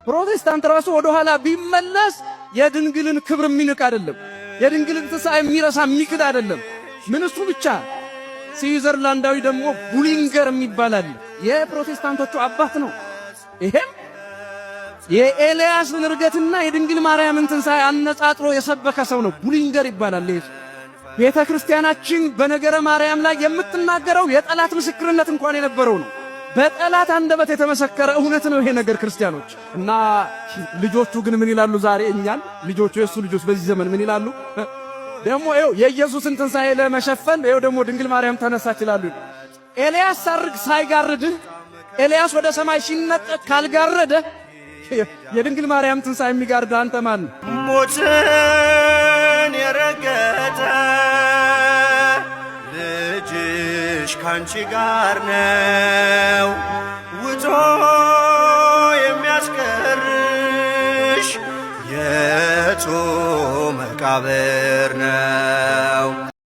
ፕሮቴስታንት ራሱ ወደ ኋላ ቢመለስ የድንግልን ክብር የሚንቅ አይደለም። የድንግልን ትንሣኤ የሚረሳ የሚክድ አይደለም። ምን እሱ ብቻ ስዊዘርላንዳዊ ደግሞ ቡሊንገር የሚባላል የፕሮቴስታንቶቹ አባት ነው። ይሄም የኤልያስን እርገትና የድንግል ማርያምን ትንሣኤ አነጻጽሮ የሰበከ ሰው ነው። ቡሊንገር ይባላል። ቤተ ክርስቲያናችን በነገረ ማርያም ላይ የምትናገረው የጠላት ምስክርነት እንኳን የነበረው ነው። በጠላት አንደበት የተመሰከረ እውነት ነው ይሄ ነገር ክርስቲያኖች። እና ልጆቹ ግን ምን ይላሉ ዛሬ? እኛን ልጆቹ የሱ ልጆች በዚህ ዘመን ምን ይላሉ? ደግሞ የኢየሱስን ትንሣኤ ለመሸፈን ደግሞ ድንግል ማርያም ተነሳች ይላሉ። ኤልያስ ሳርግ ሳይጋርድ ኤልያስ ወደ ሰማይ ሲነጠቅ ካልጋረደ የድንግል ማርያም ትንሣኤ የሚጋርድ አንተ ማን? ሞትን የረገጠ ልጅሽ ካንቺ ጋር ነው፣ ውጦ የሚያስቀርሽ የቱ መቃብር ነው?